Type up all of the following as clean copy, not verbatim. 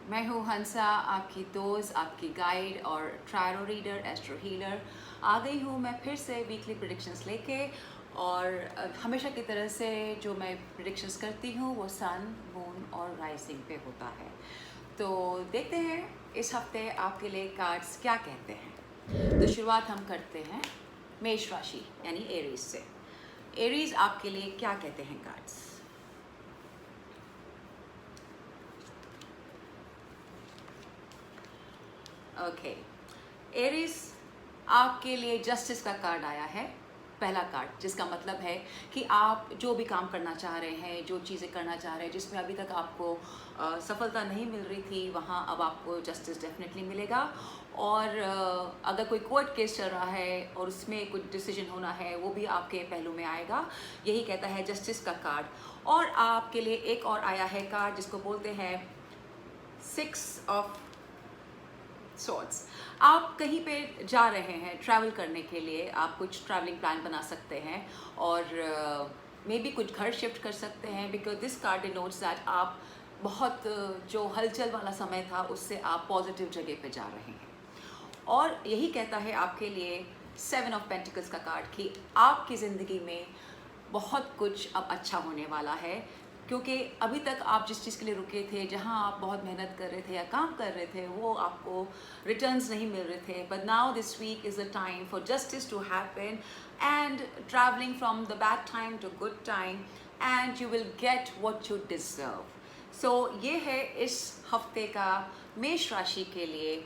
मैं हूँ हंसा, आपकी दोस्त, आपकी गाइड और ट्रायरो रीडर, एस्ट्रो हीलर। आ गई हूँ मैं फिर से वीकली प्रेडिक्शंस लेके। और हमेशा की तरह से जो मैं प्रेडिक्शंस करती हूँ वो सन, मून और राइजिंग पे होता है। तो देखते हैं इस हफ्ते आपके लिए कार्ड्स क्या कहते हैं। तो शुरुआत हम करते हैं मेष राशि यानी एरीज से। एरीज आपके लिए क्या कहते हैं कार्ड्स? ओके, एरीज आपके लिए जस्टिस का कार्ड आया है, पहला कार्ड, जिसका मतलब है कि आप जो भी काम करना चाह रहे हैं, जो चीज़ें करना चाह रहे हैं, जिसमें अभी तक आपको सफलता नहीं मिल रही थी, वहाँ अब आपको जस्टिस डेफिनेटली मिलेगा। और अगर कोई कोर्ट केस चल रहा है और उसमें कुछ डिसीजन होना है, वो भी आपके पहलू में आएगा। यही कहता है जस्टिस का कार्ड। और आपके लिए एक और आया है कार्ड जिसको बोलते हैं सिक्स ऑफ सॉर्ट्स। आप कहीं पे जा रहे हैं ट्रैवल करने के लिए, आप कुछ ट्रैवलिंग प्लान बना सकते हैं और मे बी कुछ घर शिफ्ट कर सकते हैं, because this card denotes that आप बहुत जो हलचल वाला समय था उससे आप पॉजिटिव जगह पे जा रहे हैं। और यही कहता है आपके लिए सेवन ऑफ पेंटिकल्स का कार्ड कि आपकी ज़िंदगी में बहुत कुछ अब अच्छा होने वाला है, क्योंकि अभी तक आप जिस चीज़ के लिए रुके थे, जहाँ आप बहुत मेहनत कर रहे थे या काम कर रहे थे, वो आपको रिटर्न्स नहीं मिल रहे थे। But now this week is the time for justice to happen and travelling from the bad time to good time, and you will get what you deserve. So ये है इस हफ्ते का मेष राशि के लिए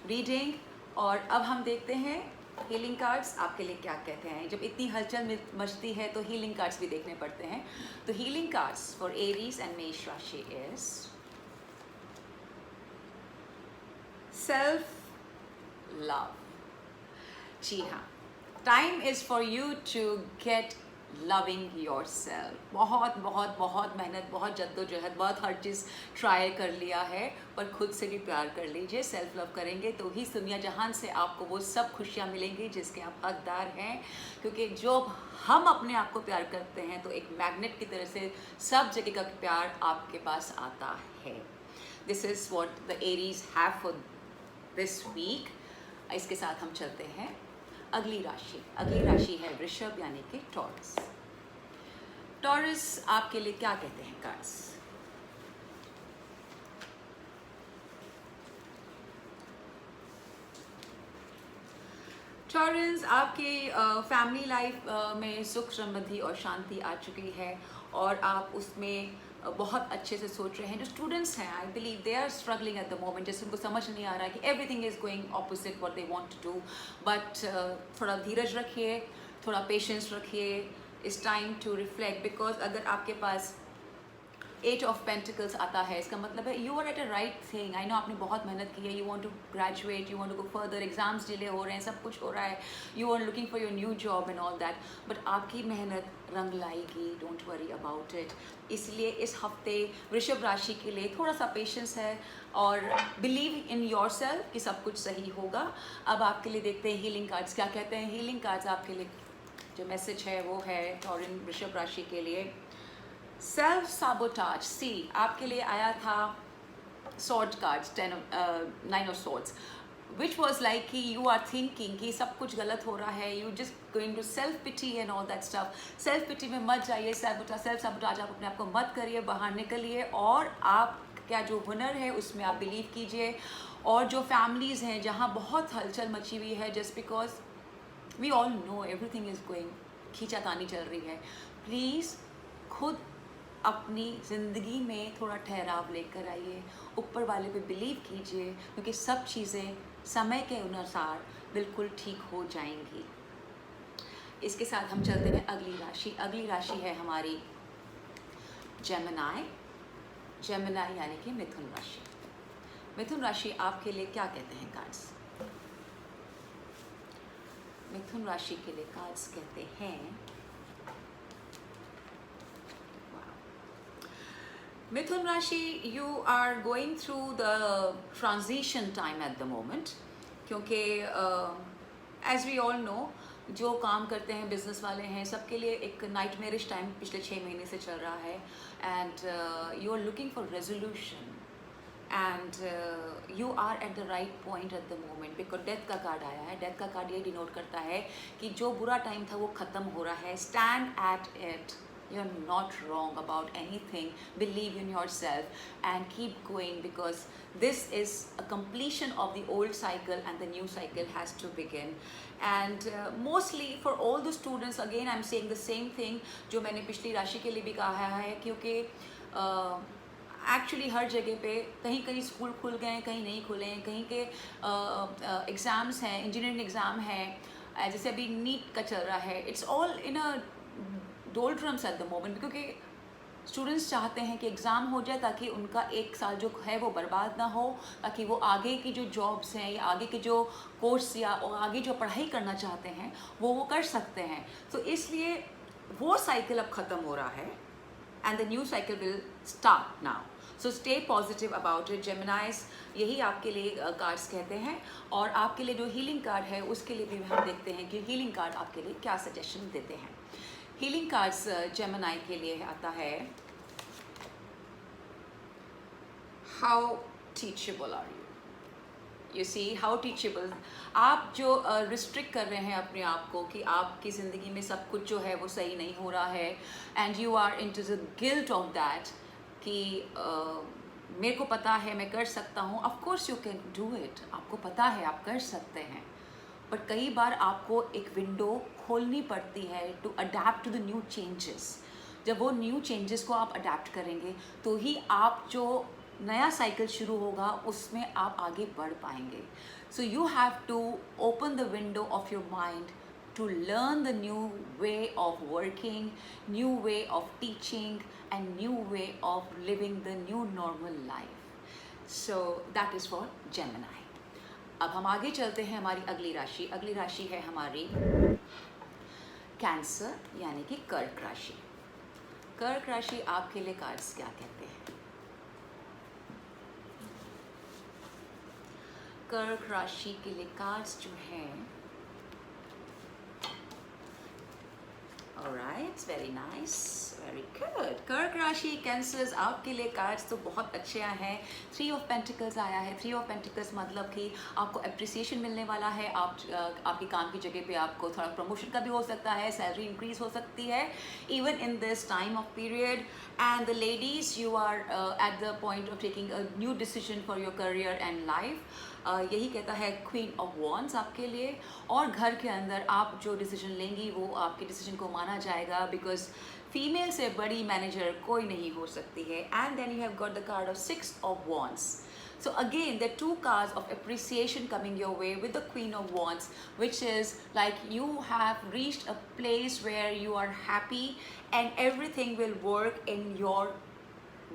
रीडिंग। और अब हम देखते हैं हीलिंग कार्ड्स आपके लिए क्या कहते हैं। जब इतनी हलचल मचती है तो हीलिंग कार्ड्स भी देखने पड़ते हैं। तो healing cards for Aries and Mesh rashi is self love. जी हाँ, time is for you to get loving yourself. बहुत बहुत बहुत मेहनत, बहुत जद्दोजहद, बहुत हर चीज़ ट्राई कर लिया है, पर खुद से भी प्यार कर लीजिए। सेल्फ लव करेंगे तो ही दुनिया जहान से आपको वो सब खुशियाँ मिलेंगी जिसके आप हकदार हैं। क्योंकि जो हम अपने आप को प्यार करते हैं तो एक मैग्नेट की तरह से सब जगह का प्यार आपके पास आता है। This is what the Aries have for this week. इसके साथ हम चलते हैं अगली राशि। अगली राशि है वृषभ यानी कि टॉरस। टॉरस आपके लिए क्या कहते हैं कार्ड्स? टॉरस आपके फैमिली लाइफ में सुख समृद्धि और शांति आ चुकी है और आप उसमें बहुत अच्छे से सोच रहे हैं। जो स्टूडेंट्स हैं, I believe they are struggling at the moment, जैसे उनको समझ नहीं आ रहा है कि everything is going opposite what they want to do. But थोड़ा धीरज रखिए, थोड़ा पेशेंस रखिए। It's time to reflect, because अगर आपके पास एट ऑफ पेंटिकल्स आता है, इसका मतलब है you are at a right thing. I know आपने बहुत मेहनत की है, you want to graduate, you want to go further, exams delay हो रहे हैं, सब कुछ हो रहा है, you are looking for your new job and all that, but आपकी मेहनत रंग लाएगी। Don't worry about it. इसलिए इस हफ्ते वृषभ राशि के लिए थोड़ा सा पेशेंस है और बिलीव इन योर सेल्फ कि सब कुछ सही होगा। अब आपके लिए देखते हैं हीलिंग कार्ड्स क्या कहते हैं। हीलिंग कार्ड्स आपके लिए जो मैसेज है वो है टॉरस वृषभ राशि के लिए सेल्फ साबोटाज। सी आपके लिए आया था sword cards, 9 of swords, which was like कि यू आर थिंकिंग कि सब कुछ गलत हो रहा है, you just going to self pity and all that stuff. Self pity में मत जाइए, सेल्फ साबोटाज आप अपने आप को मत करिए, बाहर निकलिए और आप क्या जो हुनर है उसमें आप बिलीव कीजिए। और जो फैमिलीज़ हैं जहाँ बहुत हलचल मची हुई है, just because we all know everything is going, खींचातानी चल रही है, प्लीज़ खुद अपनी ज़िंदगी में थोड़ा ठहराव लेकर आइए, ऊपर वाले पे बिलीव कीजिए, क्योंकि सब चीज़ें समय के अनुसार बिल्कुल ठीक हो जाएंगी। इसके साथ हम चलते हैं अगली राशि। अगली राशि है हमारी जेमिनी। जेमिनी यानी कि मिथुन राशि। मिथुन राशि आपके लिए क्या कहते हैं कार्ड्स? मिथुन राशि के लिए कार्ड्स कहते हैं मिथुन राशि, you are going through the transition time at the moment, क्योंकि एज वी ऑल नो जो काम करते हैं, बिजनेस वाले हैं, सबके लिए एक नाइटमेरिश टाइम पिछले 6 महीने से चल रहा है। And you are looking for resolution, and you are at the right point at the moment, because death का कार्ड आया है। डेथ का कार्ड ये डिनोट करता है कि जो बुरा टाइम था वो ख़त्म हो रहा है। Stand at it, you are not wrong about anything, believe in yourself and keep going, because this is a completion of the old cycle and the new cycle has to begin. And mostly for all the students, again I'm saying the same thing जो मैंने पिछली राशि के लिए भी कहा है, क्योंकि एक्चुअली हर जगह पे कहीं कहीं स्कूल खुल गए हैं, कहीं नहीं खुले हैं, कहीं के एग्ज़ाम्स हैं, इंजीनियरिंग एग्ज़ाम है, जैसे अभी नीट का चल रहा है। It's all in a doldrums at the moment, क्योंकि स्टूडेंट्स चाहते हैं कि एग्ज़ाम हो जाए ताकि उनका एक साल जो है वो बर्बाद ना हो, ताकि वो आगे की जो जॉब्स हैं या आगे के जो कोर्स या आगे जो पढ़ाई करना चाहते हैं वो कर सकते हैं। तो इसलिए वो साइकिल अब ख़त्म हो रहा है and the new cycle will start now. So stay positive about it जेमिनाइज, यही आपके लिए कार्ड्स कहते हैं। और आपके लिए जो हीलिंग कार्ड है उसके लिए भी हम देखते हैं कि हीलिंग कार्ड आपके लिए क्या सजेशन देते हैं। हीलिंग कार्ड्स जेमिनाई के लिए आता है, how teachable are you. You see how teachable, आप जो रिस्ट्रिक्ट कर रहे हैं अपने आप को कि आपकी ज़िंदगी में सब कुछ जो है वो सही नहीं हो रहा है, and you are into the guilt of that कि मेरे को पता है मैं कर सकता हूँ। Of course you can do it, आपको पता है आप कर सकते हैं, बट कई बार आपको एक विंडो खोलनी पड़ती है to adapt to the new changes. जब वो न्यू चेंजेस को आप अडेप्ट करेंगे तो ही आप जो नया साइकिल शुरू होगा उसमें आप आगे बढ़ पाएंगे। So you have to open the window of your mind to learn the new way of working, new way of teaching and new way of living the new normal life. So that is for Gemini. अब हम आगे चलते हैं हमारी अगली राशि। अगली राशि है हमारी कैंसर यानी कि कर्क राशि। कर्क राशि आपके लिए कार्ड्स क्या कहते हैं? कर्क राशि के लिए कार्ड्स जो हैं, Alright, very nice, very good. कर्क राशि कैंसर्स आपके लिए कार्ड्स तो बहुत अच्छे आए हैं। 3 ऑफ पेंटिकल्स आया है। 3 ऑफ पेंटिकल्स मतलब कि आपको अप्रिसिएशन मिलने वाला है। आपकी काम की जगह पे आपको थोड़ा प्रमोशन का भी हो सकता है, सैलरी इंक्रीज हो सकती है even in this time of period. And the ladies, you are at the point of taking a new decision for your career and life. यही कहता है क्वीन ऑफ वॉन्ड्स आपके लिए। और घर के अंदर आप जो डिसीजन लेंगी वो आपके डिसीजन को माना जाएगा, बिकॉज फीमेल से बड़ी मैनेजर कोई नहीं हो सकती है। And then you have got the card of 6 of wands. So again, there are 2 cards of appreciation coming your way with the Queen of Wands, which is like you have reached a place where you are happy and everything will work in your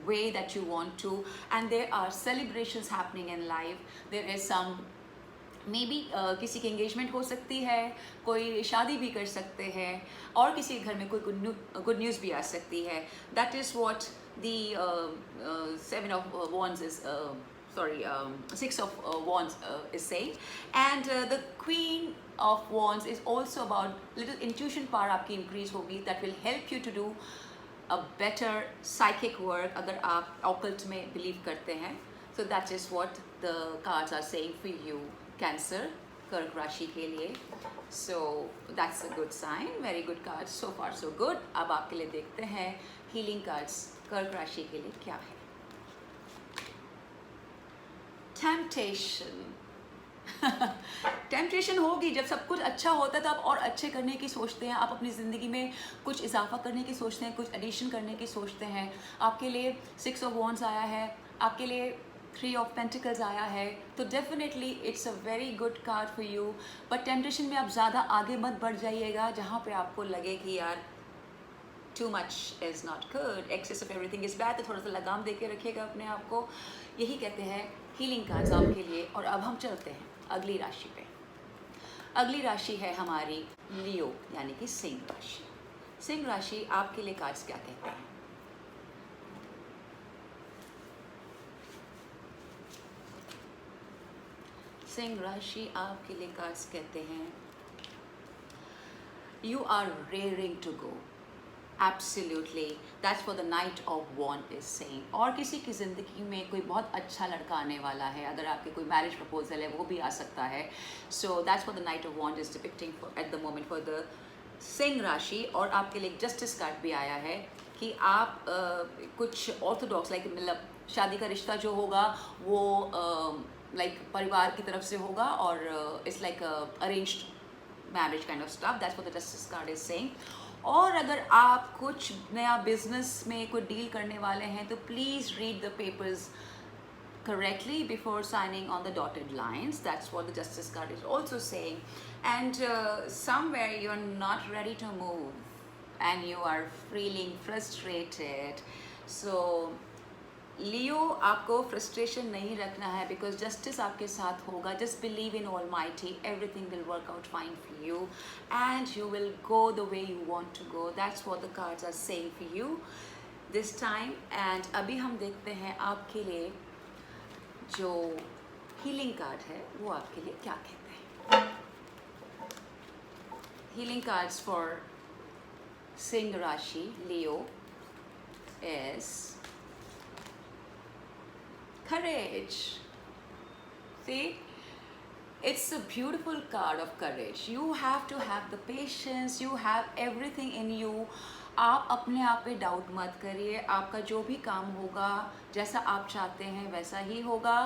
way that you want to, and there are celebrations happening in life. There is some maybe किसी की engagement हो सकती है, कोई शादी भी कर सकते हैं, और किसी घर में कोई good news भी आ सकती है। That is what the 7 of wands is sorry 6 of wands is saying. And the queen of wands is also about little intuition power आपकी increase होगी, that will help you to do a better psychic work अगर आप occult में believe करते हैं। So that is what the cards are saying for you, Cancer, कर्क राशि के लिए। So that's a good sign, very good cards, so far so good। अब आपके लिए देखते हैं healing cards कर्क राशि के लिए क्या है। Temptation टेम्पटेशन होगी जब सब कुछ अच्छा होता है तो आप और अच्छे करने की सोचते हैं, आप अपनी ज़िंदगी में कुछ इजाफा करने की सोचते हैं, कुछ एडिशन करने की सोचते हैं। आपके लिए 6 ऑफ वॉन्ड्स आया है, आपके लिए 3 ऑफ पेंटिकल्स आया है, तो definitely it's a very good card for you. But temptation में आप ज़्यादा आगे मत बढ़ जाइएगा जहाँ पे आपको लगे कि यार too much is not good, excess of everything is bad. तो थोड़ा सा लगाम दे के रखिएगा अपने आप को। यही कहते हैं हीलिंग कार्ड्स आपके लिए। और अब हम चलते हैं अगली राशि पे। अगली राशि है हमारी लियो यानी कि सिंह राशि। सिंह राशि आपके लिए कार्ड्स क्या कहते हैं? सिंह राशि आपके लिए कार्ड्स कहते हैं, you are raring to go absolutely, that's what the knight of wand is saying. और किसी की ज़िंदगी में कोई बहुत अच्छा लड़का आने वाला है, अगर आपके कोई मैरिज प्रपोजल है वो भी आ सकता है। So that's what the knight of wand is depicting at the moment for the Singh rashi. और आपके लिए जस्टिस कार्ड भी आया है कि आप कुछ ऑर्थोडॉक्स लाइक मतलब शादी का रिश्ता जो होगा वो लाइक परिवार की तरफ से होगा, और it's like arranged marriage kind of stuff. That's what the justice card is saying. और अगर आप कुछ नया बिजनेस में कोई डील करने वाले हैं तो please read the papers correctly before signing on the dotted lines. That's what the justice card is also saying. And somewhere you're not ready to move and you are feeling frustrated. So लियो, आपको frustration नहीं रखना है because justice आपके साथ होगा। Just believe in almighty, everything will work out fine for you and you will go the way you want to go. That's what the cards are saying for you this time. And अभी हम देखते हैं आपके लिए जो healing card है वो आपके लिए क्या कहते हैं। हीलिंग कार्ड्स फॉर सिंह राशि लियो is courage. See, it's a beautiful card of courage. You have to have the patience, you have everything in you. आप अपने आप पे डाउट मत करिए, आपका जो भी काम होगा जैसा आप चाहते हैं वैसा ही होगा।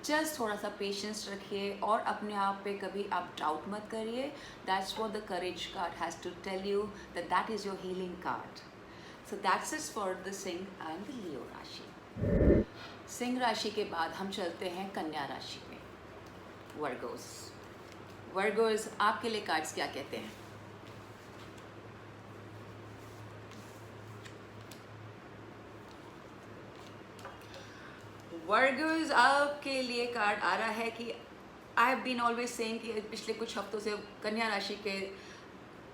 जस्ट थोड़ा सा पेशेंस रखिए और अपने आप पे कभी आप डाउट मत करिए। That's what the courage card has to tell you, that is your healing card. So that's is for the Singh and the Leo rashi. सिंह राशि के बाद हम चलते हैं कन्या राशि में, वर्गोस। वर्गोस, आपके लिए कार्ड्स क्या कहते हैं? वर्गोस, आपके लिए कार्ड आ रहा है कि I have been always saying कि पिछले कुछ हफ्तों से कन्या राशि के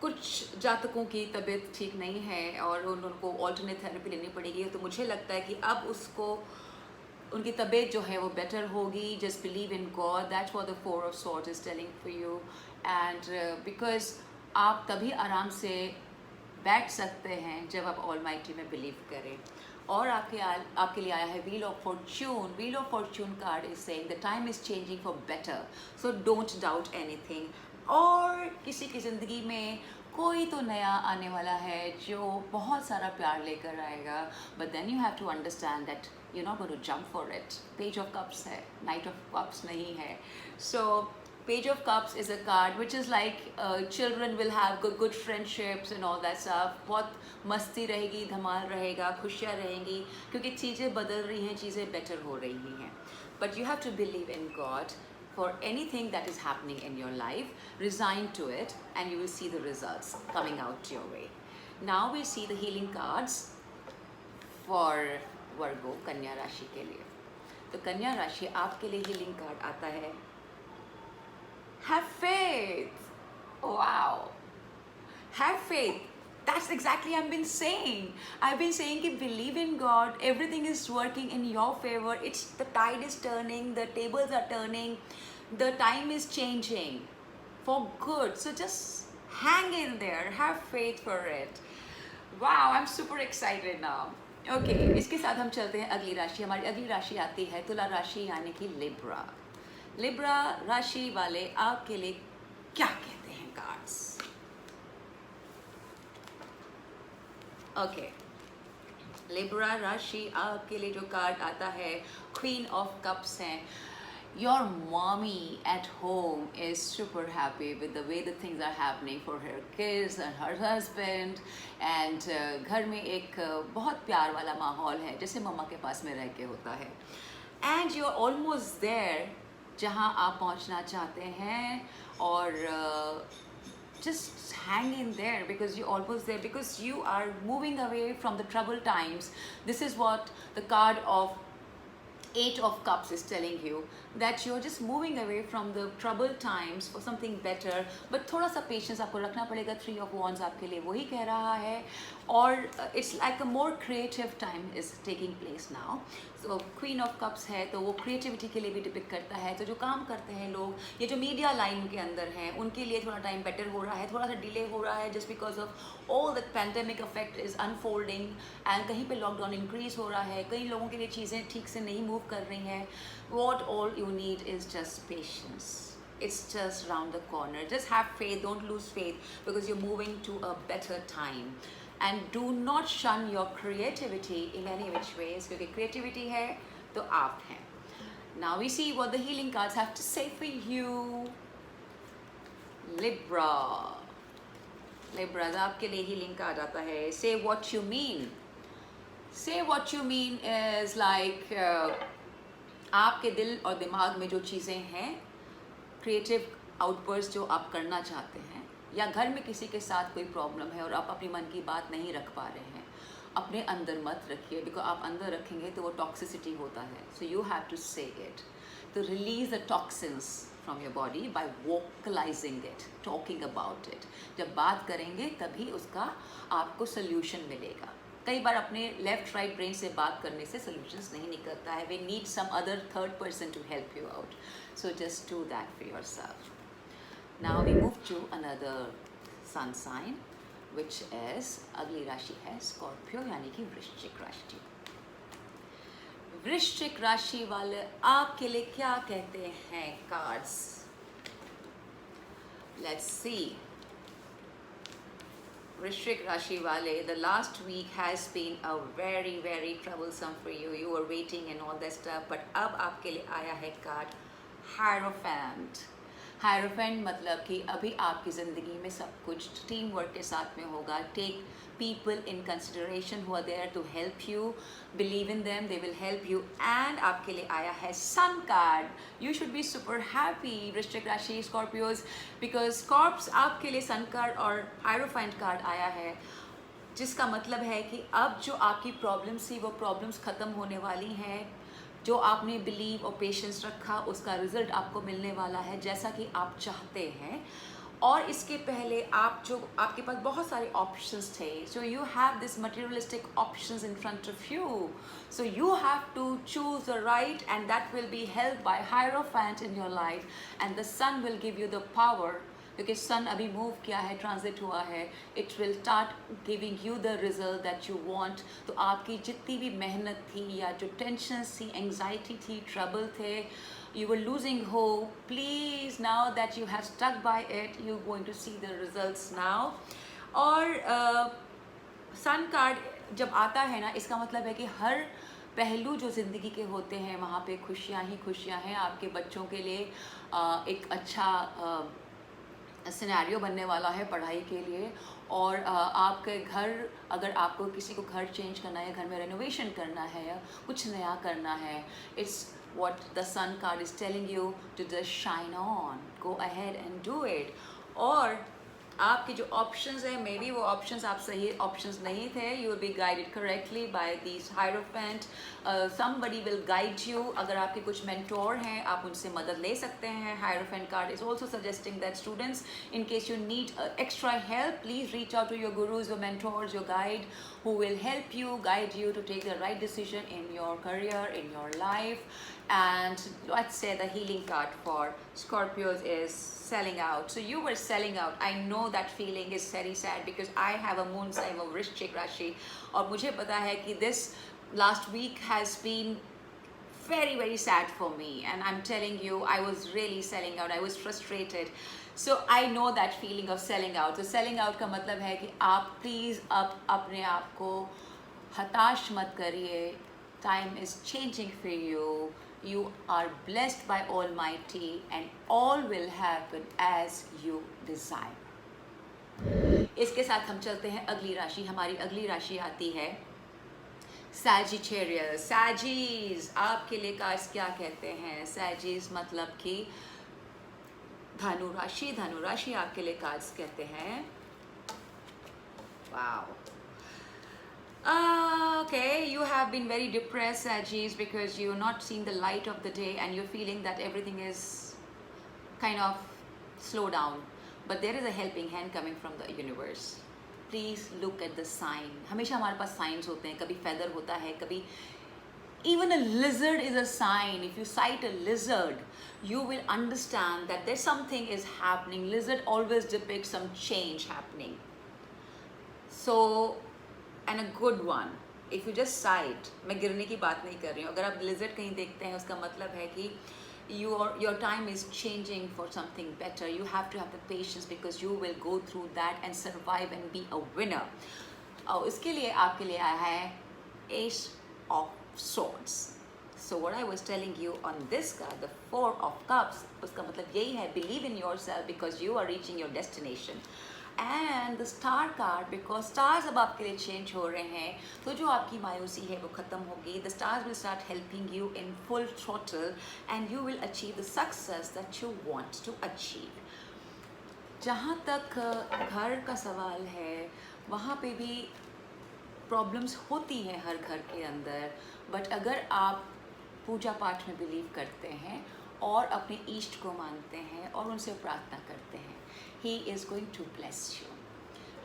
कुछ जातकों की तबीयत ठीक नहीं है और उनको ऑल्टरनेट थेरेपी लेनी पड़ेगी। तो मुझे लगता है कि अब उसको उनकी तबीयत जो है वो बेटर होगी। Just believe in God, that's what the four of swords is telling for you. And because आप तभी आराम से बैठ सकते हैं जब आप ऑलमाइटी में बिलीव करें। और आपके लिए आया है wheel of Fortune. Wheel of Fortune card is saying the time is changing for better, so don't doubt anything. और किसी की ज़िंदगी में कोई तो नया आने वाला है जो बहुत सारा प्यार लेकर आएगा, but then you have to understand that you're not going to jump for it. Page of Cups है, Knight of Cups नहीं है। So Page of Cups is a card which is like children will have good friendships and all that stuff. बहुत मस्ती रहेगी, धमाल रहेगा, खुशियाँ रहेंगी क्योंकि चीज़ें बदल रही हैं, चीज़ें better हो रही हैं। But you have to believe in God for anything that is happening in your life. Resign to it and you will see the results coming out your way. Now we see the healing cards for वर्गो, कन्या राशि के लिए। तो कन्या राशि, आपके लिए healing card आता है have faith. Wow, have faith, that's exactly I have been saying. I have been saying कि believe in God, everything is working in your favour. It's the tide is turning, the tables are turning, the time is changing for good. So just hang in there, have faith for it. Wow, I am super excited now. Okay, इसके साथ हम चलते हैं अगली राशि। हमारी अगली राशि आती है तुला राशि यानी कि लिब्रा। लिब्रा राशि वाले आपके लिए क्या कहते हैं कार्ड्स? ओके, लिब्रा राशि आपके लिए जो कार्ड आता है क्वीन ऑफ कप्स हैं। Your mommy at home is super happy with the way the things are happening for her kids and her husband, and घर में एक बहुत प्यार वाला माहौल है जैसे मम्मा के पास में रह के होता है। And you're almost there जहाँ आप पहुँचना चाहते हैं, और just hang in there because you're almost there, because you are moving away from the troubled times. This is what the card of Eight of Cups is telling you, that you're just moving away from the troubled times for something better, but थोड़ा सा patience आपको रखना पड़ेगा। Three of Wands आपके लिए वही कह रहा है, और it's like a more creative time is taking place now. तो क्वीन ऑफ कप्स है तो वो क्रिएटिविटी के लिए भी डिपिक्ट करता है। तो जो काम करते हैं लोग, ये जो मीडिया लाइन के अंदर हैं, उनके लिए थोड़ा टाइम बेटर हो रहा है, थोड़ा सा डिले हो रहा है, just because of all that pandemic effect is unfolding and कहीं पे लॉकडाउन इंक्रीज हो रहा है, कई लोगों के लिए चीज़ें ठीक से नहीं मूव कर रही हैं। What all you need is just patience. It's just round the corner. Just have faith, don't lose faith, because you're moving to a better time. And do not shun your creativity in any which ways, क्योंकि creativity है तो आप हैं. Now we see what the healing cards have to say for you. Libra. Libras, आपके लिए healing card आता है. Say what you mean. Say what you mean is like आपके दिल और दिमाग में जो चीज़ें हैं, क्रिएटिव आउटबर्स्ट जो आप करना चाहते हैं, या घर में किसी के साथ कोई प्रॉब्लम है और आप अपनी मन की बात नहीं रख पा रहे हैं, अपने अंदर मत रखिए, बिकॉज आप अंदर रखेंगे तो वो टॉक्सिसिटी होता है. So you have to say it, तो release the toxins from your body by vocalising it, talking about it. जब बात करेंगे तभी उसका आपको सोल्यूशन मिलेगा. कई बार अपने लेफ्ट राइट ब्रेन से बात करने से सोल्यूशंस नहीं निकलता है. We need some other third person to help you out. So just do that for yourself. Now we move to another sun sign, which is अगली राशि है स्कॉर्पियो, यानी कि वृश्चिक राशि. वृश्चिक राशि वाले आपके लिए क्या कहते हैं कार्ड्स? Let's see. वृश्चिक राशि वाले, the last week has been a very very troublesome for you. You were waiting and all that stuff, but अब आपके लिए आया है कार्ड हायरोफेंट. हायरोफेंट मतलब कि अभी आपकी ज़िंदगी में सब कुछ टीम वर्क के साथ में होगा. Take people in consideration who are there to help you, believe in them, they will help you. And आपके लिए आया है sun card. You should be super happy Vrishchik rashi Scorpios, because Scorps आपके लिए सन कार्ड और हायरोफेंट कार्ड आया है, जिसका मतलब है कि अब जो आपकी प्रॉब्लम्स थी वो प्रॉब्लम्स ख़त्म होने वाली हैं. जो आपने बिलीव और पेशेंस रखा उसका रिजल्ट आपको मिलने वाला है जैसा कि आप चाहते हैं. और इसके पहले आपके पास बहुत सारे ऑप्शंस थे. So you have this materialistic options in front of you. So you have to choose the right, and that will be helped by hierophant in your life, and the sun will give you the power. क्योंकि sun अभी move किया है, transit हुआ है, it will start giving you the result that you want. तो आपकी जितनी भी मेहनत थी या जो टेंशन थी, एंग्जाइटी थी, ट्रबल थे, you were losing hope, please now that you have stuck by it, you're going to see the results now. और सन कार्ड जब आता है ना, इसका मतलब है कि हर पहलू जो ज़िंदगी के होते हैं वहाँ पे खुशियाँ ही खुशियाँ हैं. आपके बच्चों के लिए एक अच्छा सिनेरियो बनने वाला है पढ़ाई के लिए. और आपके घर, अगर आपको किसी को घर चेंज करना है, घर में रेनोवेशन करना है या कुछ नया करना है, it's what the sun card is telling you to just shine on, go ahead and do it. और आपके जो ऑप्शंस हैं, मे बी वो ऑप्शंस आप सही ऑप्शंस नहीं थे. You will be guided correctly by this hierophant. Somebody will guide you. अगर आपके कुछ मेंटोर हैं, आप उनसे मदद ले सकते हैं. Hierophant card is also suggesting that students, in case you need extra help, please reach out to your gurus, your mentors, your guide, who will help you, guide you to take the right decision in your career, in your life. And let's say the healing card for Scorpios is selling out. So you were selling out. I know that feeling is very sad because I have a moon sign of Vrishchik Rashi, और मुझे पता है कि this last week has been very very sad for me, and I'm telling you, I was really selling out. I was frustrated. So I know that feeling of selling out. So selling out का मतलब है कि आप please अपने आप को हताश मत करिए. Time is changing for you. You are blessed by Almighty, and all will happen as you desire. इसके साथ हम चलते हैं अगली राशि. हमारी अगली राशि आती है Sagittarius. Saggies, आपके लिए कार्ड्स क्या कहते हैं? Saggies मतलब कि धनु राशि. धनु राशि आपके लिए कार्ड्स कहते हैं. Wow. Okay, you have been very depressed, Saggies, because you're not seeing the light of the day and you're feeling that everything is kind of slow down. But there is a helping hand coming from the universe. Please look at the sign. हमेशा हमारे पास science होते हैं. कभी feather होता है, कभी Even a lizard is a sign. If you sight a lizard, you will understand that there's something is happening. Lizard always depicts some change happening. So, and a good one. If you just sight, मैं गिरने की बात नहीं कर रही हूँ. अगर आप lizard कहीं देखते हैं, उसका मतलब है कि your time is changing for something better. You have to have the patience because you will go through that and survive and be a winner. और इसके लिए आपके लिए आया है Ace of Swords. So what I was telling you on this card, the Four of Cups, उसका मतलब यही है, believe in yourself because you are reaching your destination. And the Star card, because stars अब आपके लिए change हो रहे हैं, तो जो आपकी मायूसी है वो ख़त्म होगी. The stars will start helping you in full throttle and you will achieve the success that you want to achieve. जहाँ तक घर का सवाल है, वहाँ पे भी प्रॉब्लम्स होती हैं हर घर के अंदर, बट अगर आप पूजा पाठ में बिलीव करते हैं और अपने ईष्ट को मानते हैं और उनसे प्रार्थना करते हैं, he is going to bless you.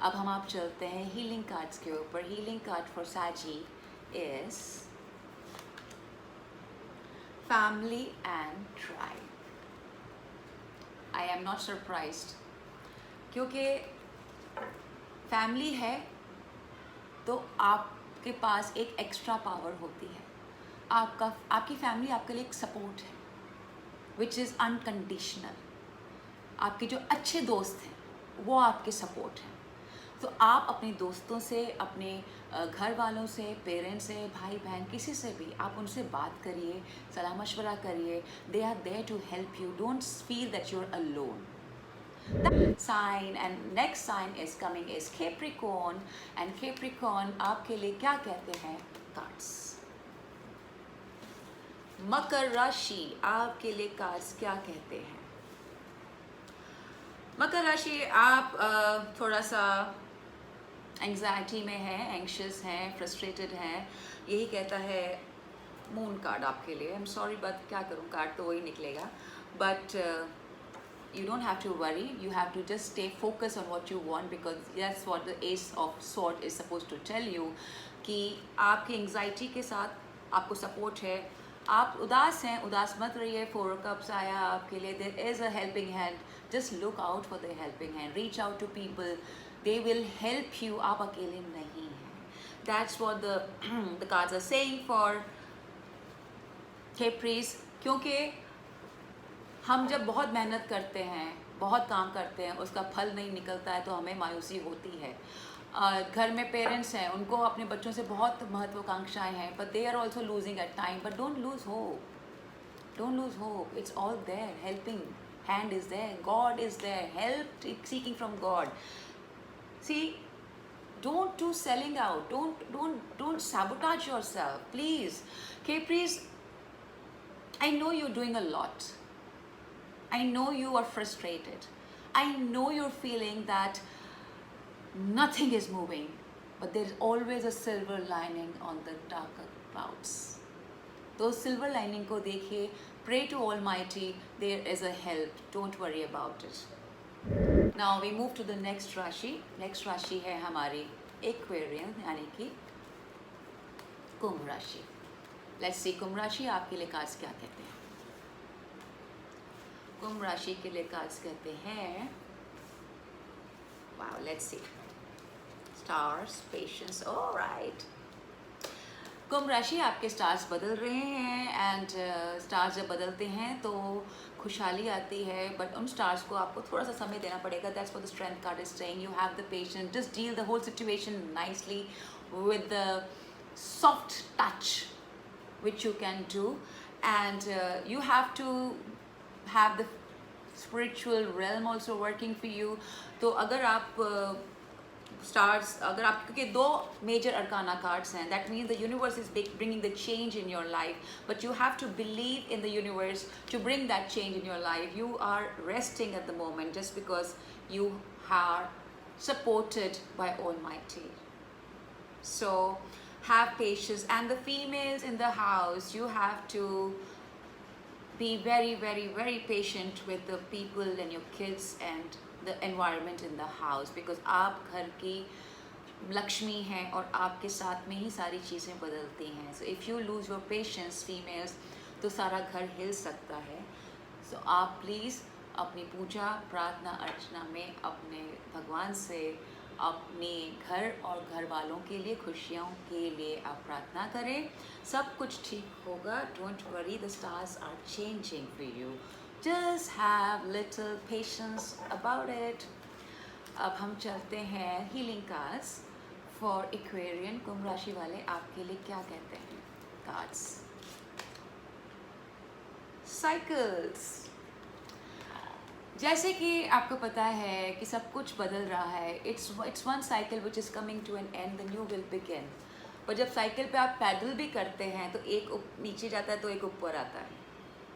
अब हम आप चलते हैं हीलिंग कार्ड्स के ऊपर. Healing card for Sagi is family and tribe. I am not surprised, क्योंकि फैमिली है तो आपके पास एक एक्स्ट्रा पावर होती है. आपकी फैमिली आपके लिए एक सपोर्ट है विच इज़ अनकंडीशनल. आपके जो अच्छे दोस्त हैं वो आपके सपोर्ट हैं. तो आप अपने दोस्तों से, अपने घर वालों से, पेरेंट्स से, भाई बहन, किसी से भी आप उनसे बात करिए, सलाह मशवरा करिए. They are there to help you. Don't feel that you are alone. Sign and next sign is coming is Capricorn, and Capricorn आपके लिए क्या कहते हैं कार्ड्स. मकर राशि आपके लिए कार्ड्स क्या कहते हैं. मकर राशि आप थोड़ा सा एंग्जाइटी में है, एंग्शियस हैं, फ्रस्ट्रेटेड हैं. यही कहता है मून कार्ड आपके लिए. आई एम सॉरी बट क्या करूँ, कार्ड तो वही निकलेगा. But you don't have to worry. You have to just stay focused on what you want because that's what the Ace of Swords is supposed to tell you, कि आपकी anxiety के साथ आपको सपोर्ट है. आप उदास हैं, उदास मत रहिए. 4 of Cups आया आपके लिए. There is a helping hand. Just look out for the helping hand. Reach out to people. They will help you. आप अकेले नहीं हैं. That's what the cards are saying for Capricorn. क्योंकि हम जब बहुत मेहनत करते हैं, बहुत काम करते हैं, उसका फल नहीं निकलता है तो हमें मायूसी होती है. घर में पेरेंट्स हैं, उनको अपने बच्चों से बहुत महत्वाकांक्षाएं हैं, but they are also losing at time. But don't lose hope. Don't lose hope. It's all there. Helping hand is there. God is there. Help seeking from God. See, don't do selling out. Don't sabotage yourself, please. Capricorn, I know you're doing a lot. I know you are frustrated. I know you're feeling that nothing is moving, but there's always a silver lining on the darker clouds. तो silver lining को देखिए. Pray to Almighty. There is a help. Don't worry about it. Now we move to the next राशि. Next राशि है हमारी Aquarian, यानी कि कुंभ राशि. Let's see कुंभ राशि आपके लिए कार्ड्स क्या कहते हैं. कुंभ राशि के लिए कार्ड्स कहते हैं, wow, let's see. Stars, patience, alright. Kumbh राशि आपके स्टार्स बदल रहे हैं एंड स्टार्स जब बदलते हैं तो खुशहाली आती है, बट उन स्टार्स को आपको थोड़ा सा समय देना पड़ेगा. That's what the strength card is saying. You have the patience. Just deal the whole situation nicely with the soft touch which you can do, and you have to have the spiritual realm also working for you. तो अगर आप stars, अगर आप, क्योंकि 2 major arcana cards हैं, that means the universe is bringing the change in your life, but you have to believe in the universe to bring that change in your life. You are resting at the moment just because you are supported by Almighty. So have patience. And the females in the house, you have to be very, very, very patient with the people and your kids and the environment in the house, because आप घर की लक्ष्मी है और आपके साथ में ही सारी चीज़ें बदलती हैं। So if you lose your patience females, तो सारा घर हिल सकता है। सो आप प्लीज़ अपनी पूजा प्रार्थना अर्चना में अपने भगवान से अपने घर और घर वालों के लिए, खुशियों के लिए आप प्रार्थना करें। सब कुछ ठीक होगा। Don't worry, the stars are changing for you. Just have little patience about it. अब हम चलते हैं healing cards for Aquarian. Kumbh राशि वाले आपके लिए क्या कहते हैं कार्ड्स? साइकिल्स। जैसे कि आपको पता है कि सब कुछ बदल रहा है। It's one cycle which is coming to an end, the new will begin. पर जब साइकिल पे आप पैडल भी करते हैं तो एक नीचे जाता है तो एक ऊपर आता है।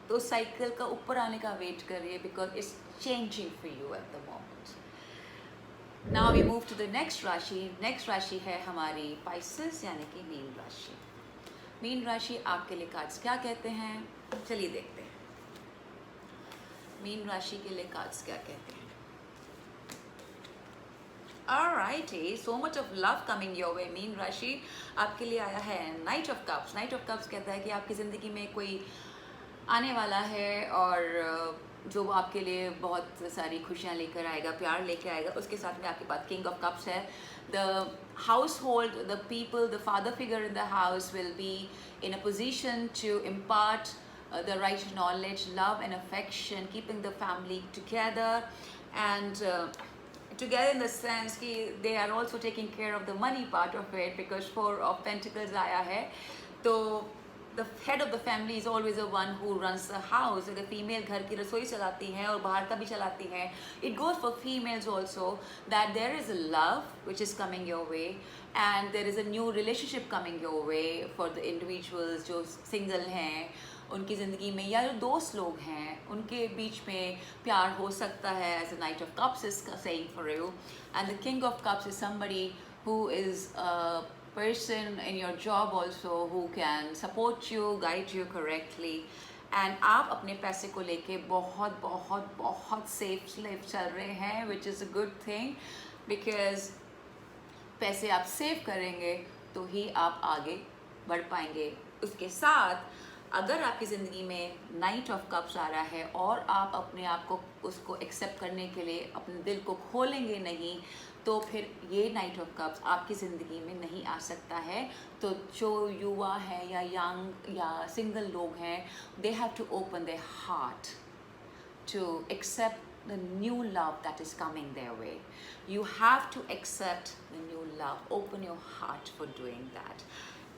तो साइकिल का ऊपर आने का वेट करिए, because it's changing for you at the moment. Now we move to the next rashi. Next राशि है हमारी पाइसेस, यानी कि मीन राशि। मीन राशि आपके लिए कार्ड्स क्या कहते हैं, चलिए देखते हैं। मीन राशि के लिए कार्ड्स क्या कहते हैं? Alrighty, so much of love coming your way, mean राशि। आपके लिए आया है night of cups. Night of cups कहता है कि आपकी ज़िंदगी में कोई आने वाला है और जो आपके लिए बहुत सारी खुशियाँ लेकर आएगा, प्यार लेकर आएगा। उसके साथ में आपके पास किंग ऑफ कप्स है। The household, the people, the father figure in the house will be in a position to impart the right knowledge, love and affection, keeping the family together and together in the sense कि they are also taking care of the money part of it, because Four of Pentacles आया है। तो the head of the family is always the one who runs the house। अगर female घर की रसोई चलाती हैं और बाहर का भी चलाती हैं, it goes for females also, that there is a love which is coming your way and there is a new relationship coming your way for the individuals जो single हैं, उनकी ज़िंदगी में, या जो दोस्त लोग हैं उनके बीच में प्यार हो सकता है। As a knight of cups is saying for you, and the king of cups is somebody who is a person in your job also who can support you, guide you correctly, and आप अपने पैसे को लेके बहुत बहुत बहुत safe चल रहे हैं, which is a good thing, because पैसे आप सेव करेंगे तो ही आप आगे बढ़ पाएंगे। उसके साथ अगर आपकी ज़िंदगी में नाइट ऑफ कप्स आ रहा है और आप अपने आप को उसको एक्सेप्ट करने के लिए अपने दिल को खोलेंगे नहीं, तो फिर ये नाइट ऑफ कप्स आपकी ज़िंदगी में नहीं आ सकता है। तो जो युवा है या यंग या सिंगल लोग हैं, they have to open their heart to accept the new love that is coming their way. You have to accept the new love. Open your heart for doing that.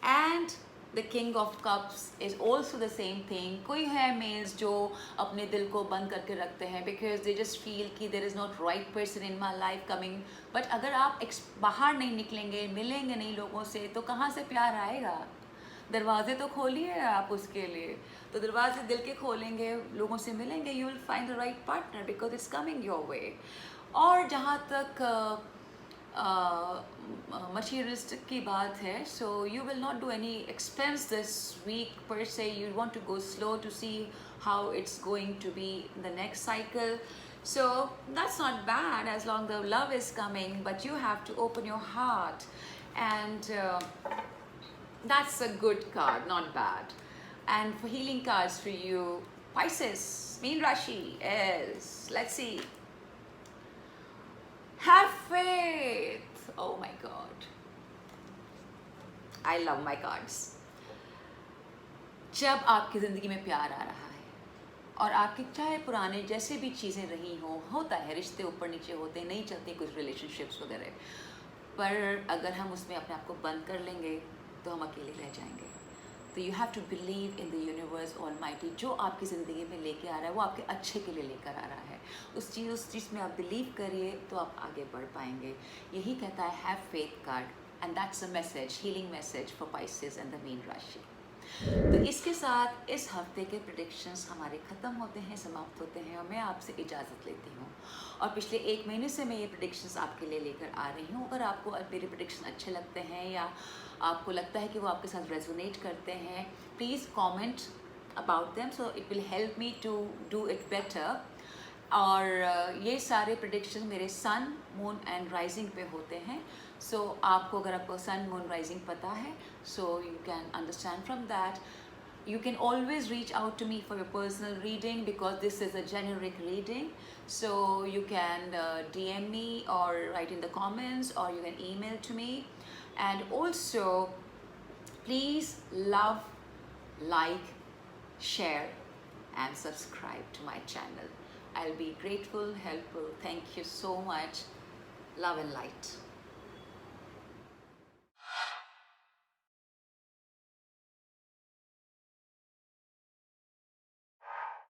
And the King of Cups is also the same thing. कोई है males जो अपने दिल को बंद करके रखते हैं because they just feel कि there is not right person in my life coming. But अगर आप बाहर नहीं निकलेंगे, मिलेंगे नहीं लोगों से, तो कहाँ से प्यार आएगा? दरवाजे तो खोलिए आप उसके लिए। तो दरवाजे दिल के खोलेंगे, लोगों से मिलेंगे, you will find the right partner because it's coming your way. और जहाँ तक मटीरियलिस्टिक की बात है, so you will not do any expense this week per se. You want to go slow to see how it's going to be the next cycle. So that's not bad as long the love is coming, but you have to open your heart, and that's a good card, not bad. And for healing cards for you, Pisces, Meen Rashi is, let's see, have faith. Oh my God, I love my cards. जब आपकी ज़िंदगी में प्यार आ रहा है और आपके चाहे पुराने जैसे भी चीज़ें रही हों, होता है, रिश्ते ऊपर नीचे होते हैं, नहीं चलती कुछ रिलेशनशिप्स वगैरह, पर अगर हम उसमें अपने आप को बंद कर लेंगे तो हम अकेले रह जाएंगे। तो you have to believe in the universe almighty. जो आपकी ज़िंदगी में लेके आ रहा है वो आपके अच्छे के लिए लेकर आ रहा है। उस चीज़ में आप बिलीव करिए तो आप आगे बढ़ पाएंगे। यही कहता है have faith card, and that's a message, healing message for Pisces and the mean राशि। तो इसके साथ इस हफ्ते के प्रेडिक्शंस हमारे ख़त्म होते हैं, समाप्त होते हैं, और मैं आपसे इजाज़त लेती हूँ। और पिछले 1 महीने से मैं ये प्रेडिक्शंस आपके लिए लेकर आ रही हूँ। अगर आपको मेरे प्रेडिक्शन अच्छे लगते हैं या आपको लगता है कि वो आपके साथ रेजोनेट करते हैं, please comment about them, so it will help me to do it better. और ये सारे प्रिडिक्शन मेरे सन, मून एंड राइजिंग पे होते हैं. सो आपको अगर आपको सन, मून, राइजिंग पता है, so you can understand from that. You can always reach out to me for your personal reading because this is a generic reading. So you can DM me or write in the comments, or you can email to me. And also, please love, like, share and subscribe to my channel. I'll be grateful, helpful. Thank you so much. Love and light.